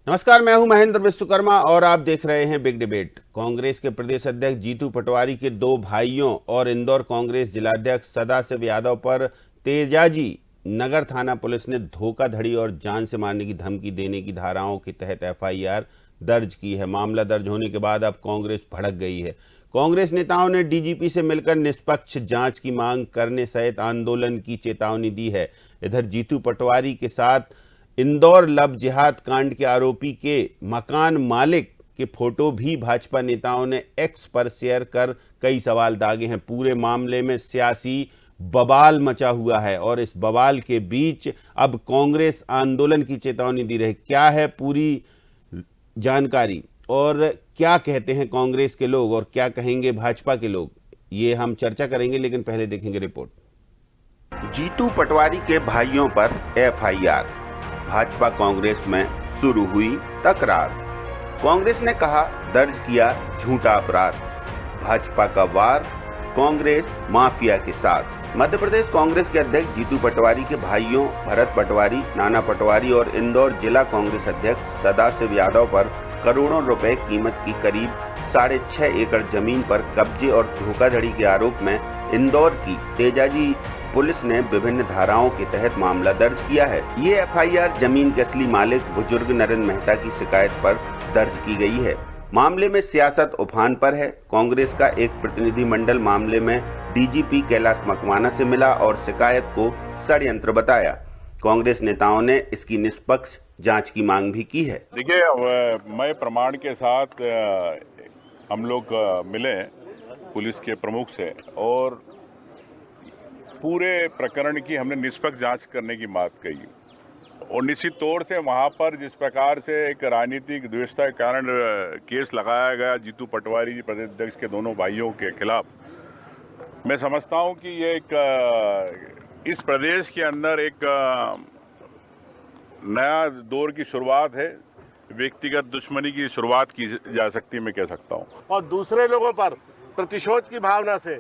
नमस्कार, मैं हूं महेंद्र विश्वकर्मा और आप देख रहे हैं बिग डिबेट। कांग्रेस के प्रदेश अध्यक्ष जीतू पटवारी के दो भाइयों और इंदौर कांग्रेस जिलाध्यक्ष सदाशिव यादव पर तेजाजी नगर थाना पुलिस ने धोखाधड़ी और जान से मारने की धमकी देने की धाराओं के तहत एफआईआर दर्ज की है। मामला दर्ज होने के बाद अब कांग्रेस भड़क गई है। कांग्रेस नेताओं ने डीजीपी से मिलकर निष्पक्ष जांच की मांग करने सहित आंदोलन की चेतावनी दी है। इधर जीतू पटवारी के साथ इंदौर लव जिहाद कांड के आरोपी के मकान मालिक के फोटो भी भाजपा नेताओं ने एक्स पर शेयर कर कई सवाल दागे हैं। पूरे मामले में सियासी बवाल मचा हुआ है और इस बवाल के बीच अब कांग्रेस आंदोलन की चेतावनी दी रही। क्या है पूरी जानकारी और क्या कहते हैं कांग्रेस के लोग और क्या कहेंगे भाजपा के लोग, ये हम चर्चा करेंगे, लेकिन पहले देखेंगे रिपोर्ट। जीतू पटवारी के भाइयों पर एफआईआर, भाजपा कांग्रेस में शुरू हुई तकरार। कांग्रेस ने कहा दर्ज किया झूठा अपराध, भाजपा का वार कांग्रेस माफिया के साथ। मध्य प्रदेश कांग्रेस के अध्यक्ष जीतू पटवारी के भाइयों भरत पटवारी, नाना पटवारी और इंदौर जिला कांग्रेस अध्यक्ष सदाशिव यादव पर करोड़ों रुपए कीमत की करीब 6.5 एकड़ जमीन पर कब्जे और धोखाधड़ी के आरोप में इंदौर की तेजाजी पुलिस ने विभिन्न धाराओं के तहत मामला दर्ज किया है। ये एफआईआर जमीन के असली मालिक बुजुर्ग नरेंद्र मेहता की शिकायत पर दर्ज की गई है। मामले में सियासत उफान पर है। कांग्रेस का एक प्रतिनिधिमंडल मामले में डीजीपी कैलाश मकवाना से मिला और शिकायत को षड्यंत्र बताया। कांग्रेस नेताओं ने इसकी निष्पक्ष जांच की मांग भी की है। देखिए, मैं प्रमाण के साथ हम लोग मिले पुलिस के प्रमुख से और पूरे प्रकरण की हमने निष्पक्ष जांच करने की बात कही और निश्चित तौर से वहां पर जिस प्रकार से एक राजनीतिक द्वेषता के कारण केस लगाया गया जीतू पटवारी जी प्रदेश अध्यक्ष के दोनों भाइयों के खिलाफ, मैं समझता हूं कि ये एक इस प्रदेश के अंदर एक नया दौर की शुरुआत है। व्यक्तिगत दुश्मनी की शुरुआत की जा सकती है, मैं कह सकता हूं। और दूसरे लोगों पर प्रतिशोध की भावना से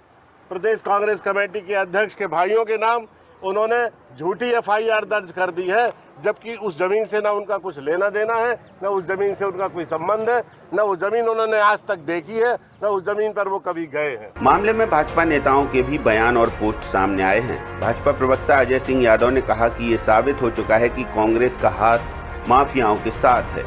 प्रदेश कांग्रेस कमेटी के अध्यक्ष के भाइयों के नाम उन्होंने झूठी एफआईआर दर्ज कर दी है, जबकि उस जमीन से ना उनका कुछ लेना देना है, न उस जमीन से उनका कोई संबंध है, न वो जमीन उन्होंने आज तक देखी है, न उस जमीन पर वो कभी गए हैं। मामले में भाजपा नेताओं के भी बयान और पोस्ट सामने आए हैं। भाजपा प्रवक्ता अजय सिंह यादव ने कहा कि ये साबित हो चुका है कि कांग्रेस का हाथ माफियाओं के साथ है।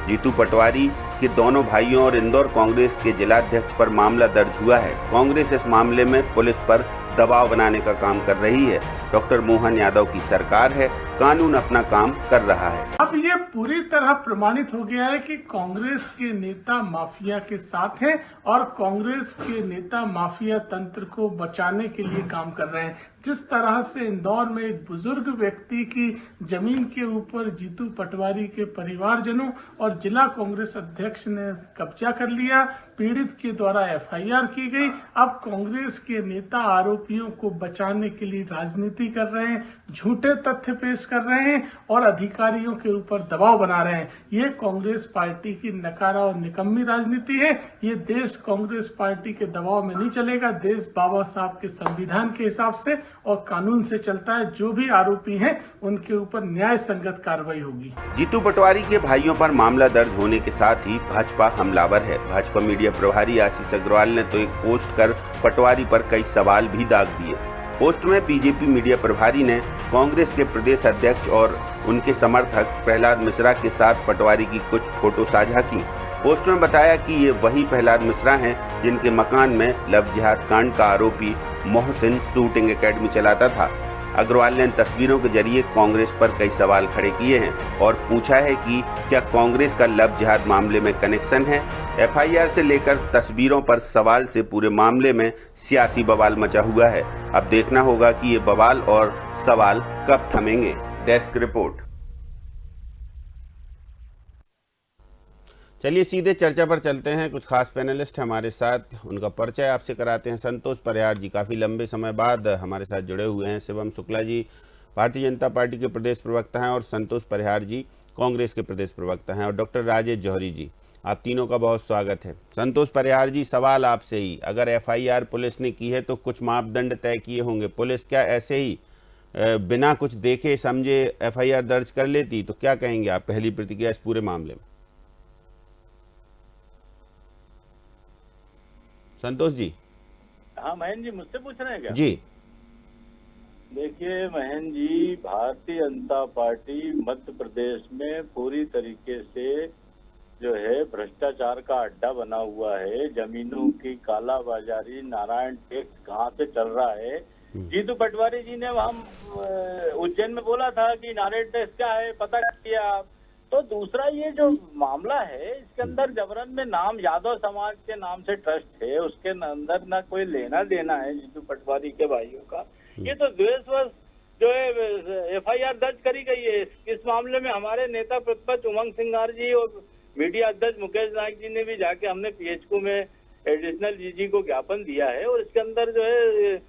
जीतू पटवारी के दोनों भाइयों और इंदौर कांग्रेस के जिलाध्यक्ष पर मामला दर्ज हुआ है। कांग्रेस इस मामले में पुलिस पर दबाव बनाने का काम कर रही है। डॉक्टर मोहन यादव की सरकार है, कानून अपना काम कर रहा है। अब ये पूरी तरह प्रमाणित हो गया है कि कांग्रेस के नेता माफिया के साथ हैं और कांग्रेस के नेता माफिया तंत्र को बचाने के लिए काम कर रहे हैं। जिस तरह से इंदौर में एक बुजुर्ग व्यक्ति की जमीन के ऊपर जीतू पटवारी के परिवारजनों और जिला कांग्रेस अध्यक्ष ने कब्जा कर लिया, पीड़ित के द्वारा एफआईआर की गई। अब कांग्रेस के नेता आरोपियों को बचाने के लिए राजनीति कर रहे हैं, झूठे तथ्य पेश कर रहे हैं और अधिकारियों के ऊपर दबाव बना रहे हैं। ये कांग्रेस पार्टी की नकारा और निकम्मी राजनीति है। ये देश कांग्रेस पार्टी के दबाव में नहीं चलेगा। देश बाबा साहब के संविधान के हिसाब से और कानून से चलता है। जो भी आरोपी हैं उनके ऊपर न्याय संगत कार्रवाई होगी। जीतू पटवारी के भाइयों पर मामला दर्ज होने के साथ ही भाजपा हमलावर है। भाजपा मीडिया प्रभारी आशीष अग्रवाल ने तो एक पोस्ट कर पटवारी पर कई सवाल भी दाग दिए। पोस्ट में बीजेपी मीडिया प्रभारी ने कांग्रेस के प्रदेश अध्यक्ष और उनके समर्थक प्रहलाद मिश्रा के साथ पटवारी की कुछ फोटो साझा की। पोस्ट में बताया कि ये वही प्रहलाद मिश्रा हैं जिनके मकान में लव जिहाद कांड का आरोपी मोहसिन शूटिंग एकेडमी चलाता था। अग्रवाल ने तस्वीरों के जरिए कांग्रेस पर कई सवाल खड़े किए हैं और पूछा है कि क्या कांग्रेस का लव जिहाद मामले में कनेक्शन है। एफआईआर से लेकर तस्वीरों पर सवाल से पूरे मामले में सियासी बवाल मचा हुआ है। अब देखना होगा कि ये बवाल और सवाल कब थमेंगे। Desk report. चलिए सीधे चर्चा पर चलते हैं। कुछ खास पैनलिस्ट हमारे साथ, उनका परिचय आपसे कराते हैं। संतोष परिहार जी काफ़ी लंबे समय बाद हमारे साथ जुड़े हुए हैं। शिवम शुक्ला जी भारतीय जनता पार्टी के प्रदेश प्रवक्ता हैं और संतोष परिहार जी कांग्रेस के प्रदेश प्रवक्ता हैं और डॉक्टर राजेश जौहरी जी, आप तीनों का बहुत स्वागत है। संतोष परिहार जी, सवाल आपसे ही, अगर एफआईआर पुलिस ने की है तो कुछ मापदंड तय किए होंगे। पुलिस क्या ऐसे ही बिना कुछ देखे समझे एफआईआर दर्ज कर लेती? तो क्या कहेंगे आप, पहली प्रतिक्रिया इस पूरे मामले में? संतोष जी। हाँ महेंद्र जी, मुझसे पूछ रहे हैं क्या? जी देखिए महेंद्र जी, भारतीय जनता पार्टी मध्य प्रदेश में पूरी तरीके से जो है भ्रष्टाचार का अड्डा बना हुआ है। जमीनों की कालाबाजारी, नारायण टैक्स कहाँ से चल रहा है। जीतू पटवारी जी ने वहाँ उज्जैन में बोला था कि नारायण टैक्स क्या है, पता किया आप। तो दूसरा ये जो मामला है, इसके अंदर जबरन में नाम यादव समाज के नाम से ट्रस्ट है, उसके अंदर ना कोई लेना देना है जीतू पटवारी के भाइयों का। ये तो द्वेषवश जो है एफआईआर दर्ज करी गई है। इस मामले में हमारे नेता प्रतिपक्ष उमंग सिंगार जी और मीडिया अध्यक्ष मुकेश नायक जी ने भी जाके हमने पीएचक्यू में एडिशनल जीजी को ज्ञापन दिया है और इसके अंदर जो है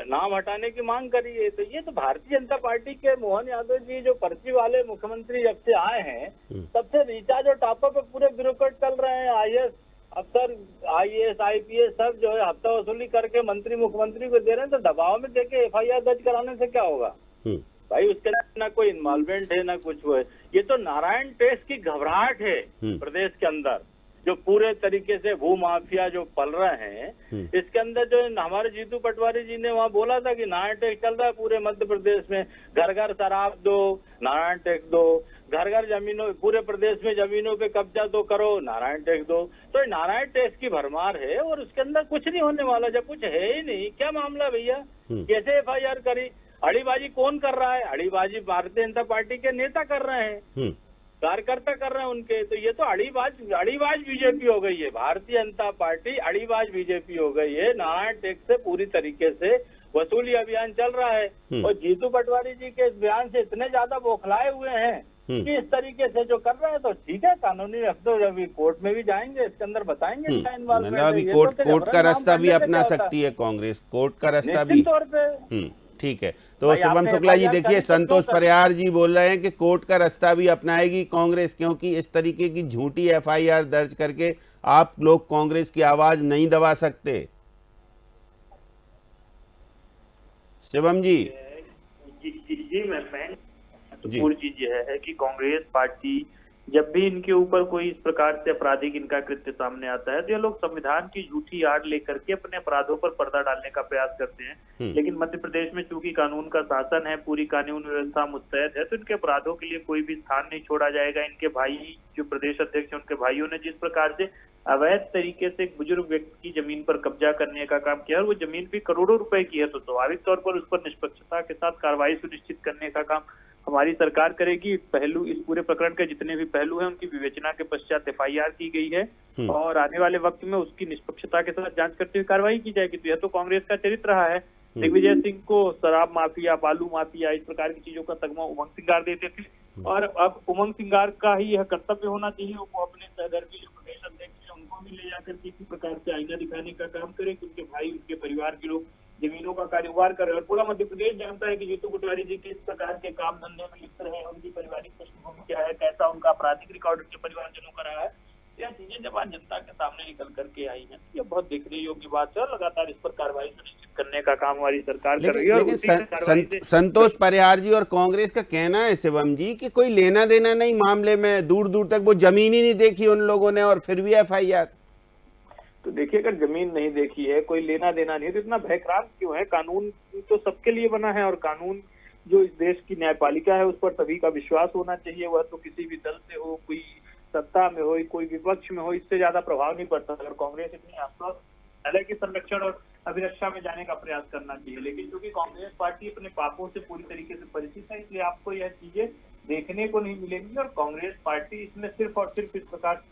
नाम हटाने की मांग करी है। तो ये तो भारतीय जनता पार्टी के मोहन यादव जी जो पर्ची वाले मुख्यमंत्री जब से आए हैं तब से रिचार्ज और टॉपअप पे पूरे ब्यूरोक्रेट चल रहे हैं। आईएएस अफसर, आईएएस आईपीएस सब जो है हफ्ता वसूली करके मंत्री मुख्यमंत्री को दे रहे हैं। तो दबाव में देके एफआईआर दर्ज कराने से क्या होगा भाई? उसके ना कोई इन्वॉल्वमेंट है ना कुछ वो है। ये तो नारायण टैक्स की घबराहट है प्रदेश के अंदर, जो पूरे तरीके से भू माफिया जो पल रहे हैं। इसके अंदर जो हमारे जीतू पटवारी जी ने वहाँ बोला था कि नारायण टैक्स चल रहा है पूरे मध्य प्रदेश में, घर घर शराब दो, नारायण टैक्स दो, घर घर जमीनों, पूरे प्रदेश में जमीनों पे कब्जा दो करो, नारायण टैक्स दो। तो नारायण टैक्स की भरमार है और उसके अंदर कुछ नहीं होने वाला। जब कुछ है ही नहीं, क्या मामला भैया? कैसे एफआईआर करी? अड़ीबाजी कौन कर रहा है? अड़ीबाजी भारतीय जनता पार्टी के नेता कर रहे हैं, कार्यकर्ता कर रहे हैं उनके। तो ये तो अड़ीबाज बीजेपी हो गई है। भारतीय जनता पार्टी अड़ीबाज बीजेपी हो गई है। नारायण टैक्स से पूरी तरीके से वसूली अभियान चल रहा है और जीतू पटवारी जी के इस बयान से इतने ज्यादा बौखलाए हुए हैं कि इस तरीके से जो कर रहे हैं। तो ठीक है, कानूनी रख दो, अभी कोर्ट में भी जाएंगे, इसके अंदर बताएंगे क्या इन्वॉल्वमेंट है। अभी कोर्ट का रास्ता भी अपना सकती है कांग्रेस, कोर्ट का रास्ता भी। निश्चित तौर पे ठीक है। तो शुभम शुक्ला जी, देखिए संतोष परिहार जी बोल रहे हैं कि कोर्ट का रास्ता भी अपनाएगी कांग्रेस, क्योंकि इस तरीके की झूठी एफआईआर दर्ज करके आप लोग कांग्रेस की आवाज नहीं दबा सकते। शिवम जी। महत्वपूर्ण चीज यह है कि कांग्रेस पार्टी जब भी इनके ऊपर कोई इस प्रकार से आपराधिक इनका कृत्य सामने आता है तो ये लोग संविधान की झूठी आड़ लेकर के अपने अपराधों पर पर्दा डालने का प्रयास करते हैं। लेकिन मध्य प्रदेश में चूंकि कानून का शासन है, पूरी कानून व्यवस्था मुस्तैद है, तो इनके अपराधों के लिए कोई भी स्थान नहीं छोड़ा जाएगा। इनके भाई जो प्रदेश अध्यक्ष है, उनके भाइयों ने जिस प्रकार से अवैध तरीके से एक बुजुर्ग व्यक्ति की जमीन पर कब्जा करने का काम किया और वो जमीन भी करोड़ों रुपए की है, तो स्वाभाविक तौर पर उस पर निष्पक्षता के साथ कार्रवाई सुनिश्चित करने का काम हमारी सरकार करेगी। पहलू, इस पूरे प्रकरण के जितने भी पहलू हैं उनकी विवेचना के पश्चात एफआईआर की गई है और आने वाले वक्त में उसकी निष्पक्षता के साथ जांच करते हुए कार्रवाई की जाएगी। तो यह तो कांग्रेस का चरित्र रहा है। दिग्विजय सिंह को शराब माफिया, बालू माफिया, इस प्रकार की चीजों का तगमा उमंग सिंगार देते थे और अब उमंग सिंगार का ही यह कर्तव्य होना चाहिए वो अपने सहधर्मी जो प्रदेश अध्यक्ष है उनको भी ले जाकर किसी प्रकार से आईना दिखाने का काम करे कि उनके भाई, उनके परिवार के लोग जमीनों का कारोबार कर रहे हैं। और पूरा मध्य प्रदेश जानता है कि जीतू पटवारी जी किस प्रकार के काम धंधे में लिप्त रहे हैं, उनकी पारिवारिक पृष्ठभूमि क्या है, कैसा उनका आपराधिक रिकॉर्ड उनके परिवारजनों का रहा है। यह चीजें जब आज जनता के सामने निकल करके आई है, ये बहुत देखने योग्य बात है। लगातार इस पर कार्रवाई सुनिश्चित करने का काम हमारी सरकार कर रही है। लेकिन संतोष परिहार जी और कांग्रेस का कहना है शिवम जी कि कोई लेना देना नहीं मामले में, दूर दूर तक वो जमीन ही नहीं देखी उन लोगों ने और फिर भी एफआईआर। तो देखिए, अगर जमीन नहीं देखी है, कोई लेना देना नहीं है, तो इतना भयक्रांत क्यों है? कानून तो सबके लिए बना है और कानून जो इस देश की न्यायपालिका है उस पर सभी का विश्वास होना चाहिए। वह तो किसी भी दल से हो, कोई सत्ता में हो, कोई विपक्ष में हो, इससे ज्यादा प्रभाव नहीं पड़ता। अगर कांग्रेस इतनी आश्वस्त न्यायालय के संरक्षण और अभिरक्षा में जाने का प्रयास करना चाहिए। लेकिन क्योंकि कांग्रेस पार्टी अपने पापों से पूरी तरीके से परिचित है, इसलिए आपको यह चीजें देखने को नहीं मिलेंगी और कांग्रेस पार्टी इसमें सिर्फ और सिर्फ इस प्रकार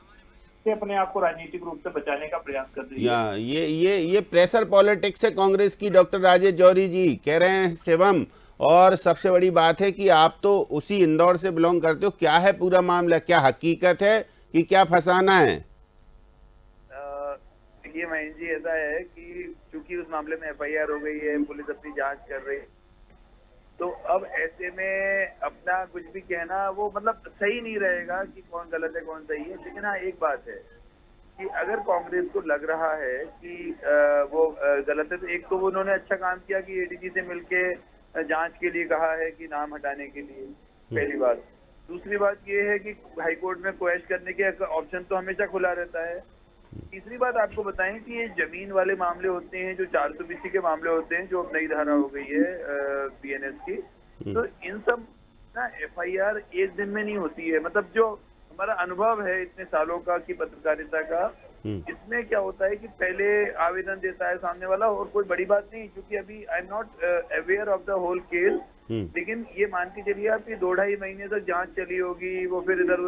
से अपने आप को राजनीतिक रूप से बचाने का प्रयास कर रही है। ये प्रेशर पॉलिटिक्स है कांग्रेस की। डॉक्टर राजेश जौहरी जी कह रहे हैं शिवम, और सबसे बड़ी बात है कि आप तो उसी इंदौर से बिलोंग करते हो, क्या है पूरा मामला, क्या हकीकत है कि क्या फसाना है? ये महेंद्र जी, ऐसा है कि चूंकि उस मामले में एफआईआर हो गई है, पुलिस अपनी जांच कर रही है, तो अब ऐसे में अपना कुछ भी कहना वो मतलब सही नहीं रहेगा कि कौन गलत है कौन सही है। लेकिन हाँ, एक बात है कि अगर कांग्रेस को लग रहा है कि वो गलत है, तो एक तो उन्होंने अच्छा काम किया कि एडीजी से मिलके जांच के लिए कहा है कि नाम हटाने के लिए, पहली बात। दूसरी बात ये है कि हाईकोर्ट में क्वेश्चन करने के ऑप्शन तो हमेशा खुला रहता है। तीसरी बात आपको बताएं कि ये जमीन वाले मामले होते हैं, जो 420 के मामले होते हैं, जो अब नई धारा हो गई है बीएनएस की, तो इन सब ना एफआईआर एक दिन में नहीं होती है। मतलब जो हमारा अनुभव है इतने सालों का की पत्रकारिता का, इसमें क्या होता है कि पहले आवेदन देता है सामने वाला, और कोई बड़ी बात नहीं, क्योंकि अभी I am not aware of the whole case, लेकिन ये मान के चलिए आप कि 2-2.5 महीने तक जांच चली होगी, वो फिर इधर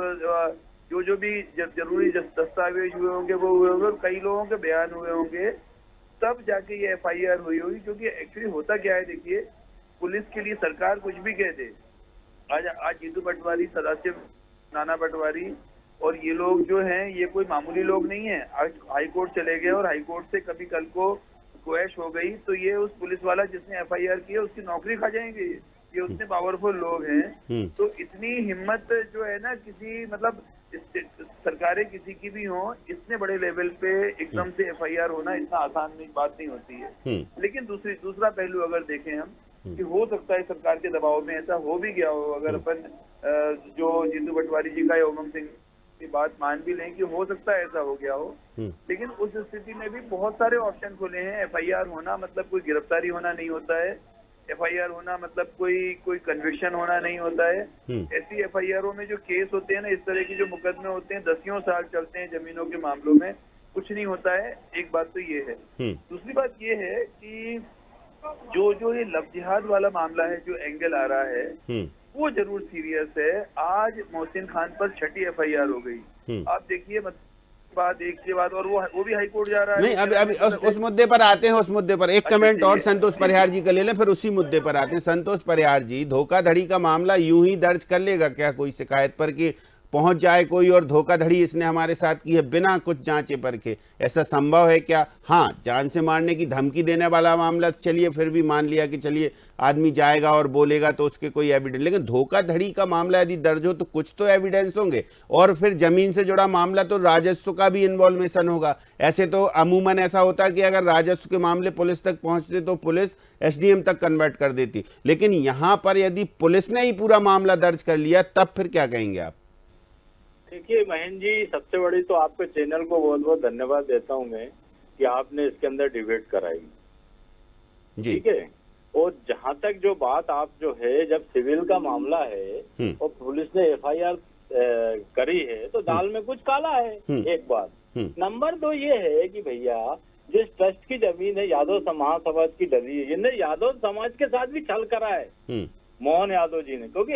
जो भी जरूरी दस्तावेज हुए होंगे वो हुए होंगे, और कई लोगों के बयान हुए होंगे, तब जाके ये एफआईआर हुई होगी। क्योंकि एक्चुअली होता क्या है, देखिए पुलिस के लिए सरकार कुछ भी कह दे, आज जीतू पटवारी, सदाशिव नाना पटवारी और ये लोग जो हैं, ये कोई मामूली लोग नहीं है। आज हाई कोर्ट चले गए और हाई कोर्ट से कभी कल को क्वैश हो गई तो ये उस पुलिस वाला जिसने एफआईआर की है उसकी नौकरी खा जाएंगे। ये उतने पावरफुल लोग हैं। तो इतनी हिम्मत जो है ना, किसी मतलब सरकारें किसी की भी हो, इतने बड़े लेवल पे एकदम से एफआईआर होना इतना आसान बात नहीं होती है। लेकिन दूसरा पहलू अगर देखें हम, कि हो सकता है सरकार के दबाव में ऐसा हो भी गया हो, अगर अपन जो जीतू पटवारी जी का या उमंग सिंह की बात मान भी लें कि हो सकता है ऐसा हो गया हो, लेकिन उस स्थिति में भी बहुत सारे ऑप्शन खुले हैं। एफआईआर होना मतलब कोई गिरफ्तारी होना नहीं होता है, एफआईआर होना मतलब कोई कन्विक्शन होना नहीं होता है। ऐसी एफआईआरों में जो केस होते हैं ना, इस तरह के जो मुकदमे होते हैं, 10 साल चलते हैं जमीनों के मामलों में, कुछ नहीं होता है। एक बात तो ये है। दूसरी बात ये है कि जो ये लव जिहाद वाला मामला है, जो एंगल आ रहा है, वो जरूर सीरियस है। आज मोहसिन खान पर 6ठी एफआईआर हो गई। आप देखिए बात एक के बाद, और वो भी हाई कोर्ट जा रहा है। नहीं, अभी उस मुद्दे पर आते हैं। उस मुद्दे पर एक कमेंट और संतोष परिहार जी का ले लें, फिर उसी मुद्दे पर आते हैं। संतोष परिहार जी, धोखाधड़ी का मामला यूं ही दर्ज कर लेगा क्या कोई शिकायत पर कि पहुंच जाए कोई और धोखाधड़ी इसने हमारे साथ की है बिना कुछ जांचे परखे? ऐसा संभव है क्या? हाँ, जान से मारने की धमकी देने वाला मामला चलिए फिर भी मान लिया कि चलिए आदमी जाएगा और बोलेगा तो उसके कोई एविडेंस, लेकिन धोखाधड़ी का मामला यदि दर्ज हो तो कुछ तो एविडेंस होंगे। और फिर जमीन से जुड़ा मामला तो राजस्व का भी इन्वॉल्वेशन होगा। ऐसे तो अमूमन ऐसा होता है कि अगर राजस्व के मामले पुलिस तक पहुंचते तो पुलिस एसडीएम तक कन्वर्ट कर देती, लेकिन यहाँ पर यदि पुलिस ने ही पूरा मामला दर्ज कर लिया तब फिर क्या कहेंगे आप? देखिए महेंद्र जी, सबसे बड़ी तो आपके चैनल को बहुत बहुत धन्यवाद देता हूं मैं कि आपने इसके अंदर डिबेट कराई, ठीक है। और जहां तक जो बात आप जो है, जब सिविल का मामला है और पुलिस ने एफआईआर करी है तो दाल में कुछ काला है, एक बात। नंबर 2 ये है कि भैया जिस ट्रस्ट की जमीन है यादव समाज समाज की डली है, जिनने यादव समाज के साथ भी छल करा है मोहन यादव जी ने, क्योंकि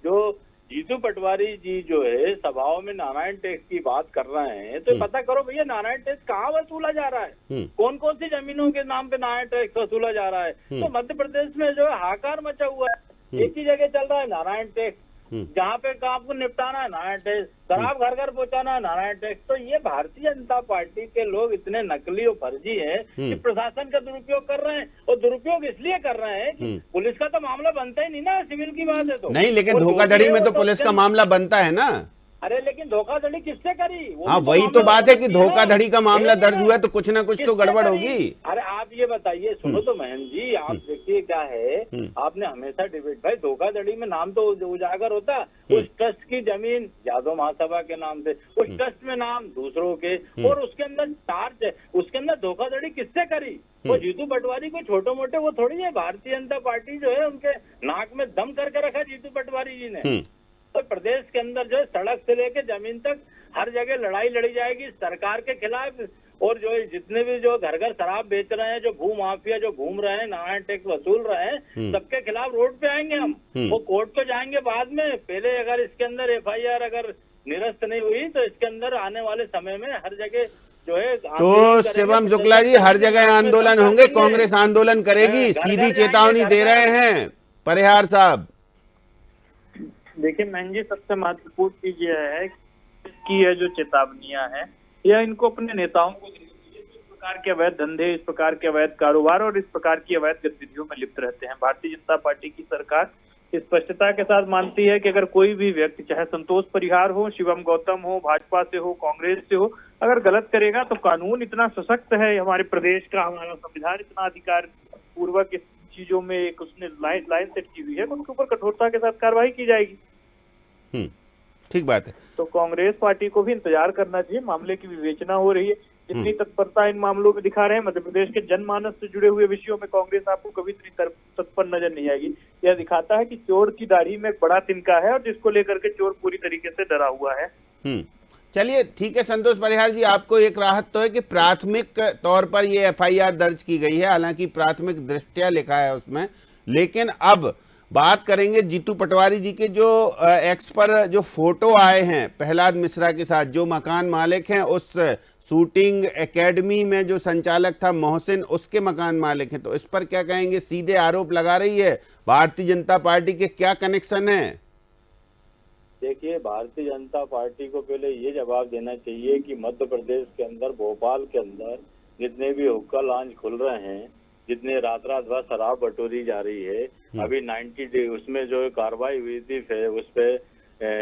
जो जीतू पटवारी जी जो है सभाओं में नारायण टैक्स की बात कर रहे हैं, तो पता करो भैया नारायण टैक्स कहाँ वसूला जा रहा है, कौन कौन सी जमीनों के नाम पे नारायण टैक्स वसूला जा रहा है। तो मध्य प्रदेश में जो है हाहाकार मचा हुआ है। एक ही जगह चल रहा है नारायण टैक्स, जहाँ पे काम को निपटाना है नारायण टैक्स, शराब घर घर पहुंचाना है नारायण टैक्स। तो ये भारतीय जनता पार्टी के लोग इतने नकली और फर्जी हैं कि प्रशासन का दुरुपयोग कर रहे हैं, और दुरुपयोग इसलिए कर रहे हैं कि पुलिस का तो मामला बनता ही नहीं ना, सिविल की बात है तो नहीं, लेकिन धोखाधड़ी में तो पुलिस का मामला बनता है ना। अरे लेकिन धोखाधड़ी किससे करी? हाँ, वही तो बात है कि धोखाधड़ी का मामला दर्ज हुआ है तो कुछ ना कुछ तो गड़बड़ होगी। अरे आप ये बताइए, सुनो तो महेंद्र जी, आप देखिए क्या है, आपने हमेशा डिबेट, भाई धोखाधड़ी में नाम तो उजागर होता, उस ट्रस्ट की जमीन यादव महासभा के नाम से, उस ट्रस्ट में नाम दूसरों के, और उसके अंदर चार्ज है, उसके अंदर धोखाधड़ी किससे करी? वो जीतू पटवारी को छोटे मोटे वो थोड़ी है, भारतीय जनता पार्टी जो है उनके नाक में दम करके रखा जीतू पटवारी जी ने। तो प्रदेश के अंदर जो है सड़क से लेकर जमीन तक हर जगह लड़ाई लड़ी जाएगी सरकार के खिलाफ, और जो जितने भी जो घर घर शराब बेच रहे हैं, जो भू माफिया जो घूम रहे हैं, नारायण टैक्स वसूल रहे हैं, सबके खिलाफ रोड पे आएंगे हम। वो कोर्ट पे जाएंगे बाद में, पहले अगर इसके अंदर एफआईआर अगर निरस्त नहीं हुई तो इसके अंदर आने वाले समय में हर जगह जो है। तो शिवम शुक्ला जी, हर जगह आंदोलन होंगे, कांग्रेस आंदोलन करेगी, सीधी चेतावनी दे रहे हैं परिहार साहब। देखिए महेंद्र जी, सबसे महत्वपूर्ण चीज यह है कि यह जो चेतावनियां हैं, यह इनको अपने नेताओं को, इस प्रकार के अवैध धंधे, इस प्रकार के अवैध कारोबार और इस प्रकार की अवैध गतिविधियों में लिप्त रहते हैं। भारतीय जनता पार्टी की सरकार स्पष्टता के साथ मानती है कि अगर कोई भी व्यक्ति, चाहे संतोष परिहार हो, शिवम गौतम हो, भाजपा से हो, कांग्रेस से हो, अगर गलत करेगा तो कानून इतना सशक्त है हमारे प्रदेश का, हमारा संविधान इतना अधिकार पूर्वक इस चीजों में एक उसने लाइन सेट की हुई है, उनके ऊपर कठोरता के साथ कार्रवाई की जाएगी। ठीक बात है। तो कांग्रेस पार्टी को भी इंतजार करना चाहिए, मामले की विवेचना हो रही है। जितनी तत्परता इन मामलों में दिखा रहे हैं, मध्य प्रदेश के जनमानस से जुड़े हुए विषयों में कांग्रेस आपको कभी इतनी तत्पर नजर नहीं आएगी। यह दिखाता है कि चोर की दाढ़ी में एक बड़ा तिनका है और जिसको लेकर के चोर पूरी तरीके से डरा हुआ है। चलिए ठीक है संतोष परिहार जी, आपको एक राहत तो है कि प्राथमिक तौर पर ये एफआईआर दर्ज की गई है, हालांकि प्राथमिक दृष्टया लिखा है उसमें। लेकिन अब बात करेंगे जीतू पटवारी जी के, जो एक्स पर जो फोटो आए हैं प्रहलाद मिश्रा के साथ, जो मकान मालिक हैं उस शूटिंग एकेडमी में जो संचालक था मोहसिन, उसके मकान मालिक हैं। तो इस पर क्या कहेंगे? सीधे आरोप लगा रही है भारतीय जनता पार्टी के, क्या कनेक्शन है? देखिए, भारतीय जनता पार्टी को पहले ये जवाब देना चाहिए कि मध्य प्रदेश के अंदर, भोपाल के अंदर जितने भी हुक्का लॉन्ज खुल रहे हैं, जितने रात भर शराब बटोरी जा रही है, अभी 90 डे उसमें जो कार्रवाई हुई थी उस पे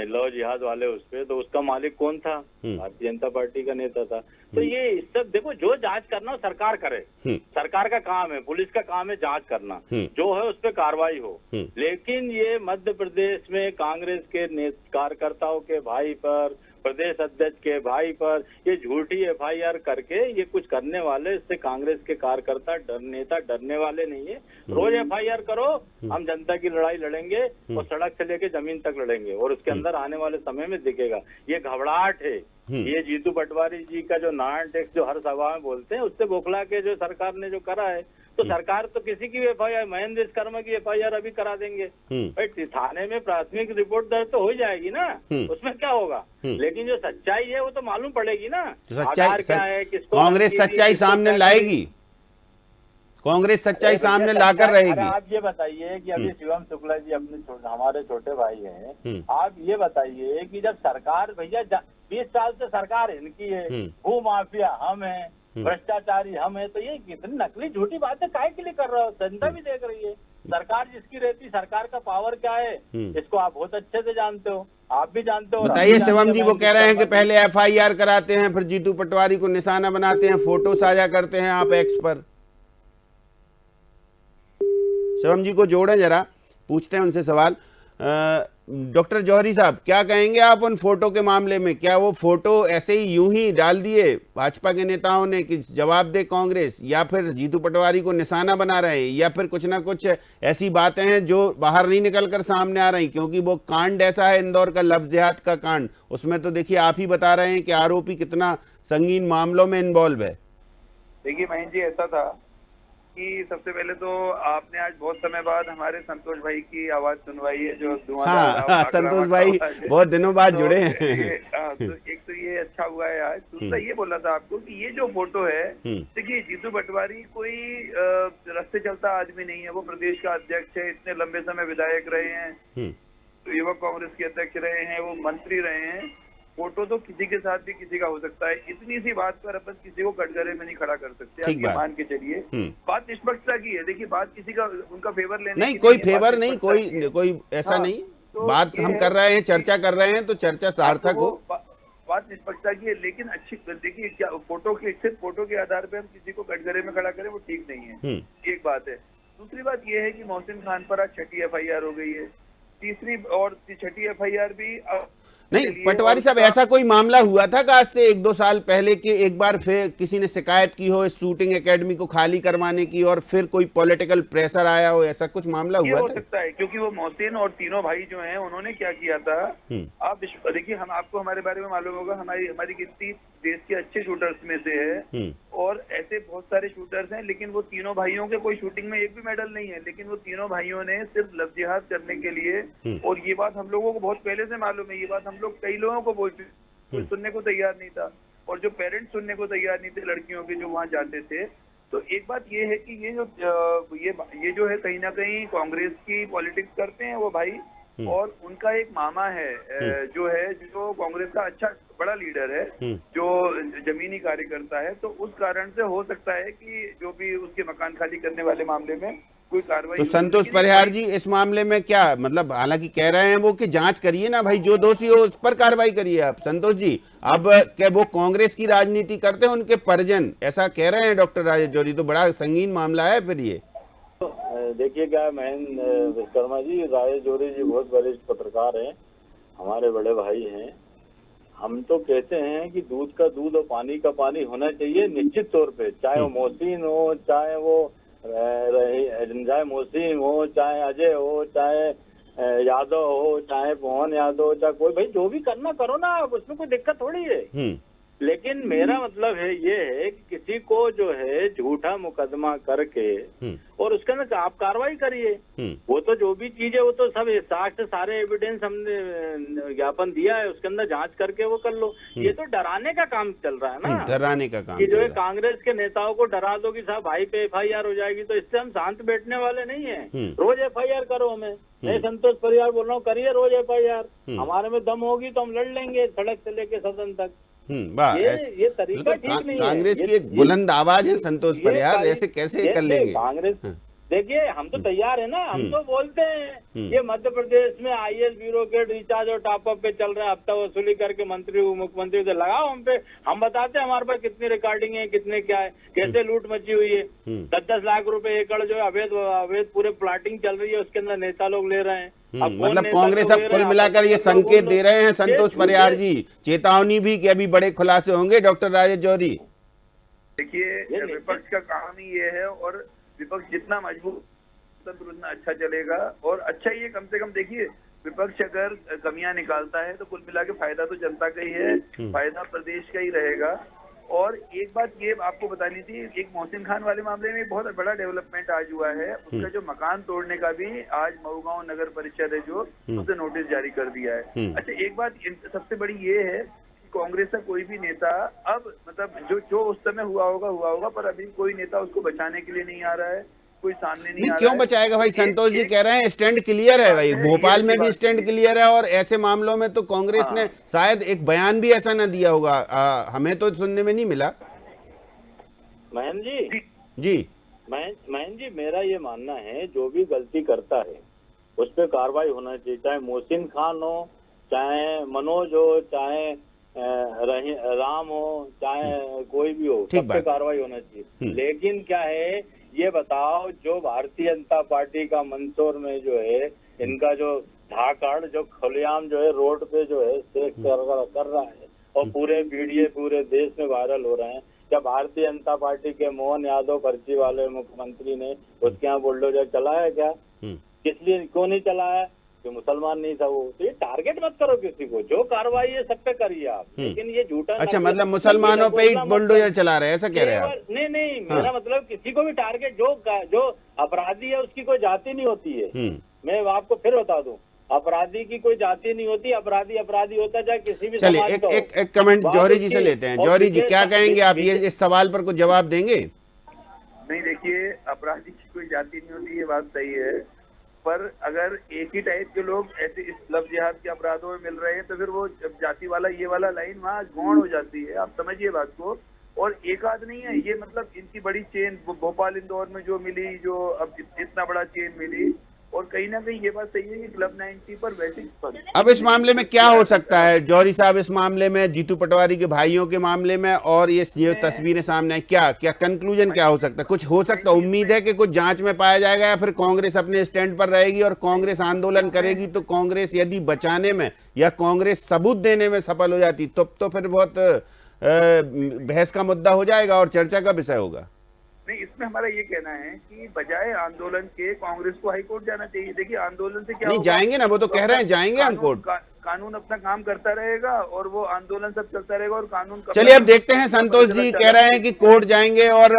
लौ जिहाद वाले, उस पे तो उसका मालिक कौन था? भारतीय जनता पार्टी का नेता था। तो ये सब देखो, जो जांच करना हो सरकार करे, सरकार का काम है, पुलिस का काम है जांच करना, जो है उस पे कार्रवाई हो। लेकिन ये मध्य प्रदेश में कांग्रेस के कार्यकर्ताओं के भाई पर, प्रदेश अध्यक्ष के भाई पर ये झूठी एफआईआर करके ये कुछ करने वाले, इससे कांग्रेस के कार्यकर्ता नेता डरने वाले नहीं है। रोज एफआईआर करो, हम जनता की लड़ाई लड़ेंगे और सड़क से लेके जमीन तक लड़ेंगे, और उसके अंदर आने वाले समय में दिखेगा। ये घबराहट है, ये जीतू पटवारी जी का जो नारायण टैक्स जो हर सभा में बोलते हैं, उससे बौखला के जो सरकार ने जो करा है, तो सरकार तो किसी की एफआईआर, महेंद्र विश्वकर्मा की एफआईआर अभी करा देंगे भाई, थाने में प्राथमिक रिपोर्ट दर्ज तो हो जाएगी ना, उसमें क्या होगा। लेकिन जो सच्चाई है वो तो मालूम पड़ेगी ना, आधार क्या है, किसको कांग्रेस सच्चाई सामने लाएगी, कांग्रेस सच्चाई सामने लाकर रहेगी। आप ये बताइए कि अभी शिवम शुक्ला जी अपने हमारे छोटे भाई हैं, आप ये बताइए कि जब सरकार, भैया 20 साल से सरकार इनकी है, भू माफिया हम है, भ्रष्टाचारी हम है, तो ये कितनी नकली झूठी बातें काहे के लिए कर रहे हो? जनता भी देख रही है। सरकार जिसकी रहती, सरकार का पावर क्या है इसको आप बहुत अच्छे से जानते हो, आप भी जानते हो। बताइए शिवम जी, वो कह रहे हैं कि पहले एफआईआर कराते हैं, फिर जीतू पटवारी को निशाना बनाते हैं, फोटो साझा करते हैं आप एक्स पर। शिवम जी को जोड़ें जरा, पूछते हैं उनसे सवाल। डॉक्टर जौहरी साहब, क्या कहेंगे आप उन फोटो के मामले में? क्या वो फोटो ऐसे ही यूं ही डाल दिए भाजपा के नेताओं ने कि जवाब दे कांग्रेस, या फिर जीतू पटवारी को निशाना बना रहे हैं, या फिर कुछ ना कुछ ऐसी बातें हैं जो बाहर नहीं निकलकर सामने आ रही? क्योंकि वो कांड ऐसा है इंदौर का लव जिहाद का कांड, उसमें तो देखिए आप ही बता रहे हैं कि आरोपी कितना संगीन मामलों में इन्वॉल्व है। देखिए महेंद्र जी, ऐसा था कि सबसे पहले तो आपने आज बहुत समय बाद हमारे संतोष भाई की आवाज सुनवाई है, जो हाँ, संतोष भाई बहुत दिनों बाद जुड़े हैं। तो एक तो ये अच्छा हुआ है आज। दूसरा ये बोला था आपको कि ये जो फोटो है, देखिए जीतू पटवारी कोई रास्ते चलता आदमी नहीं है, वो प्रदेश का अध्यक्ष है, इतने लंबे समय विधायक रहे हैं, तो युवक कांग्रेस के अध्यक्ष रहे हैं, वो मंत्री रहे हैं। फोटो तो किसी के साथ भी किसी का हो सकता है, इतनी सी बात पर अपन किसी को कटघरे में नहीं खड़ा कर सकते। आप ये मान के चलिए, बात निष्पक्षता की है। देखिए, बात किसी का उनका फेवर लेने नहीं, कोई फेवर नहीं, कोई ऐसा नहीं, बात हम कर रहे हैं, चर्चा कर रहे हैं, तो चर्चा सार्थक हो। बात निष्पक्षता की है, लेकिन अच्छी देखिए, क्या फोटो के सिर्फ फोटो के आधार पर हम किसी को कटघरे में खड़ा करें, वो ठीक नहीं है। एक बात है। दूसरी बात ये है कि मोहसिन खान पर आज 6ठी एफआईआर हो गई है, तीसरी और 6ठी एफआईआर भी नहीं। पटवारी साहब, ऐसा कोई मामला हुआ था कि आज से 1-2 साल पहले कि एक बार फिर किसी ने शिकायत की हो इस शूटिंग एकेडमी को खाली करवाने की, और फिर कोई पॉलिटिकल प्रेशर आया हो, ऐसा कुछ मामला हुआ था? हो सकता है, क्योंकि वो मोहसिन और तीनों भाई जो हैं, उन्होंने क्या किया था, आप देखिए, हम आपको हमारे बारे में मालूम होगा, हमारी गिनती देश के अच्छे शूटर्स में से है, और ऐसे बहुत सारे शूटर्स हैं, लेकिन वो तीनों भाइयों के कोई शूटिंग में एक भी मेडल नहीं है, लेकिन वो तीनों भाइयों ने सिर्फ लव जिहाद करने के लिए, और ये बात हम लोगों को बहुत पहले से मालूम है, ये बात हम लोग कई लोगों को बोलते, कोई सुनने को तैयार नहीं था, और जो पेरेंट्स सुनने को तैयार नहीं थे लड़कियों के जो वहाँ जाते थे। तो एक बात ये है कि ये जो है कहीं ना कहीं कांग्रेस की पॉलिटिक्स करते हैं वो भाई, और उनका एक मामा है जो कांग्रेस का अच्छा बड़ा लीडर है, जो जमीनी कार्यकर्ता है, तो उस कारण से हो सकता है कि जो भी उसके मकान खाली करने वाले मामले में कोई कार्रवाई। तो संतोष परिहार जी, इस मामले में क्या मतलब, हालांकि कह रहे हैं वो कि जांच करिए ना भाई, जो दोषी हो उस पर कार्रवाई करिए आप। संतोष जी, अब क्या वो कांग्रेस की राजनीति करते हैं उनके परिजन, ऐसा कह रहे हैं डॉक्टर राजेश जौहरी? तो बड़ा संगीन मामला है फिर ये। देखिए क्या महेंद्र विश्वकर्मा जी, राजेश जौहरी जी बहुत वरिष्ठ पत्रकार हैं, हमारे बड़े भाई हैं। हम तो कहते हैं कि दूध का दूध और पानी का पानी होना चाहिए निश्चित तौर पे, चाहे वो मोहसिन हो, चाहे वो चाहे मोहसिन हो, चाहे अजय हो, चाहे यादव हो, चाहे मोहन यादव, चाहे कोई, भाई जो भी करना करो ना, उसमें कोई दिक्कत थोड़ी है। लेकिन मेरा मतलब है ये है कि किसी को जो है झूठा मुकदमा करके और उसके अंदर आप कार्रवाई करिए। वो तो जो भी चीज है वो तो सब साक्ष्य सारे एविडेंस हमने ज्ञापन दिया है, उसके अंदर जांच करके वो कर लो। ये तो डराने का काम चल रहा है ना, डराने का काम कि जो है कांग्रेस के नेताओं को डरा दो कि साहब भाई पे FIR हो जाएगी, तो इससे हम शांत बैठने वाले नहीं है। रोज FIR करो, हमें मैं संतोष परिहार बोल रहा हूँ, करिए रोज FIR। हमारे में दम होगी तो हम लड़ लेंगे सड़क से लेके सदन तक। ये तरीका ठीक नहीं है। कांग्रेस की एक बुलंद आवाज है संतोष परिहार, ऐसे कैसे कर लेंगे कांग्रेस? देखिए हम तो तैयार है ना, हम तो बोलते हैं ये मध्य प्रदेश में IAS ब्यूरो के रिचार्ज और टॉपअप पे चल रहा है, हफ्ता वसूली करके मंत्री मुख्यमंत्री से लगाओ हम पे, हम बताते हैं हमारे पास कितनी रिकॉर्डिंग है, कितने क्या है, कैसे लूट मची हुई है। 10-10 लाख रुपए एकड़ जो है अवैध पूरे प्लाटिंग चल रही है, उसके अंदर नेता लोग ले रहे हैं। मतलब कांग्रेस अब कुल मिलाकर ये संकेत दे रहे हैं संतोष परिहार जी, चेतावनी भी कि अभी बड़े खुलासे होंगे। डॉक्टर राजेश जौहरी, देखिए विपक्ष का काम ही ये है, और विपक्ष जितना मजबूत तंत्र उतना अच्छा चलेगा। और अच्छा ये कम से कम देखिए, विपक्ष अगर कमियां निकालता है तो कुल मिला के फायदा तो जनता का ही है, फायदा प्रदेश का ही रहेगा। और एक बात ये आपको बतानी थी, एक मोहसिन खान वाले मामले में बहुत बड़ा डेवलपमेंट आज हुआ है। उसका जो मकान तोड़ने का भी आज मऊगांव नगर परिषद है जो उसने नोटिस जारी कर दिया है। अच्छा एक बात सबसे बड़ी ये है, कांग्रेस का कोई भी नेता अब मतलब जो उस समय हुआ होगा, पर अभी कोई नेता उसको बचाने के लिए नहीं आ रहा है, कोई सामने नहीं आ रहा क्यों है। बचाएगा भाई? संतोष जी कह रहे हैं स्टैंड क्लियर है भाई, भोपाल में भी स्टैंड क्लियर है, और ऐसे मामलों में तो कांग्रेस ने शायद एक बयान भी ऐसा न दिया होगा, हमें तो सुनने में नहीं मिला। महेंद्र जी महेंद्र जी, मेरा ये मानना है जो भी गलती करता है उस पर कार्रवाई होना चाहिए, चाहे मोहसिन खान हो, चाहे मनोज हो, चाहे राम हो, चाहे कोई भी हो, सब पे कार्रवाई होना चाहिए। लेकिन क्या है ये बताओ, जो भारतीय जनता पार्टी का मंदसौर में जो है इनका जो धाकड़ जो खुलेआम जो है रोड पे जो है सेक्स कर रहा है और पूरे वीडियो पूरे देश में वायरल हो रहे हैं, क्या भारतीय जनता पार्टी के मोहन यादव पर्ची वाले मुख्यमंत्री ने उसके यहाँ बुलडोजर चलाया क्या? किस लिए क्यों नहीं चलाया? कि मुसलमान नहीं था वो। तो ये टारगेट मत करो किसी को, जो कार्रवाई है सब पे करिए आप, लेकिन ये झूठा। अच्छा मतलब मुसलमानों पे ही बुलडोजर चला रहे हैं, ऐसा कह रहे हैं आप? नहीं मेरा मतलब किसी को भी टारगेट, जो अपराधी है उसकी कोई जाति नहीं होती है। मैं आपको फिर बता दूं, अपराधी की कोई जाति नहीं होती, अपराधी होता चाहे किसी भी। चलिए एक कमेंट जौहरी जी से लेते हैं। जौहरी जी क्या कहेंगे आप, ये इस सवाल पर कुछ जवाब देंगे? नहीं देखिए, अपराधी की कोई जाति नहीं होती, ये बात सही है, पर अगर एक ही टाइप के लोग ऐसे इस लव जिहाद के अपराधों में मिल रहे हैं तो फिर वो जाति वाला ये वाला लाइन वहाँ गौण हो जाती है। आप समझिए बात को। और एक आध नहीं है ये, मतलब इनकी बड़ी चेन भोपाल इंदौर में जो मिली, जो अब इतना बड़ा चेन मिली, और कहीं ना कहीं ये बात सही है कि क्लब 90 पर वैसे। अब इस मामले में क्या हो सकता है जौहरी साहब, इस मामले में जीतू पटवारी के भाइयों के मामले में, और ये तस्वीरें सामने आई, क्या कंक्लूजन क्या हो सकता है? कुछ हो सकता है, उम्मीद है कि कुछ जांच में पाया जाएगा, या फिर कांग्रेस अपने स्टैंड पर रहेगी और कांग्रेस आंदोलन करेगी? तो कांग्रेस यदि बचाने में या कांग्रेस सबूत देने में सफल हो जाती तो फिर बहुत बहस का मुद्दा हो जाएगा और चर्चा का विषय होगा। नहीं, इसमें हमारा ये कहना है कि बजाय आंदोलन के कांग्रेस को हाईकोर्ट जाना चाहिए। देखिए आंदोलन से क्या नहीं जाएंगे ना, वो तो कह रहे हैं जाएंगे हम कोर्ट। कानून अपना काम करता रहेगा और वो आंदोलन सब चलता रहेगा और कानून। चलिए अब देखते हैं, संतोष जी कह रहे हैं कि कोर्ट जाएंगे और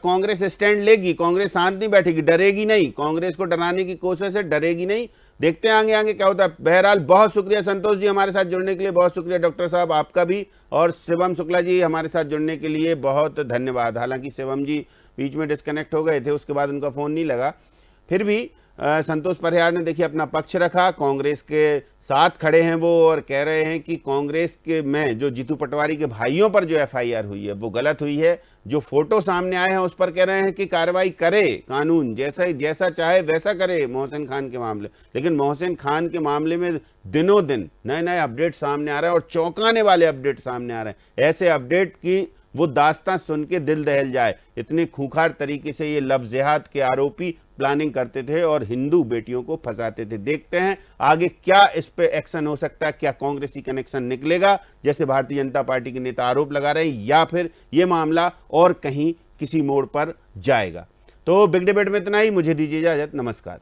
कांग्रेस स्टैंड लेगी, कांग्रेस शांत नहीं बैठेगी, डरेगी नहीं, कांग्रेस को डराने की कोशिश है, डरेगी नहीं। देखते हैं आगे क्या होता है। बहरहाल बहुत शुक्रिया संतोष जी हमारे साथ जुड़ने के लिए, बहुत शुक्रिया डॉक्टर साहब आपका भी, और शिवम शुक्ला जी हमारे साथ जुड़ने के लिए बहुत धन्यवाद। हालांकि शिवम जी बीच में डिस्कनेक्ट हो गए थे, उसके बाद उनका फोन नहीं लगा, फिर भी संतोष परिहार ने देखिए अपना पक्ष रखा, कांग्रेस के साथ खड़े हैं वो, और कह रहे हैं कि कांग्रेस के में जो जीतू पटवारी के भाइयों पर जो FIR हुई है वो गलत हुई है। जो फोटो सामने आए हैं उस पर कह रहे हैं कि कार्रवाई करे, कानून जैसा चाहे वैसा करे मोहसिन खान के मामले। लेकिन मोहसिन खान के मामले में दिनों दिन नए अपडेट सामने आ रहे हैं और चौंकाने वाले अपडेट सामने आ रहे हैं। ऐसे अपडेट की वो दास्तां सुन के दिल दहल जाए। इतने खूंखार तरीके से ये लफ्ज़ जिहाद के आरोपी प्लानिंग करते थे और हिंदू बेटियों को फंसाते थे। देखते हैं आगे क्या इस पे एक्शन हो सकता है, क्या कांग्रेसी कनेक्शन निकलेगा जैसे भारतीय जनता पार्टी के नेता आरोप लगा रहे हैं, या फिर ये मामला और कहीं किसी मोड़ पर जाएगा। तो बिग डिबेट में इतना ही, मुझे दीजिए इजाजत, नमस्कार।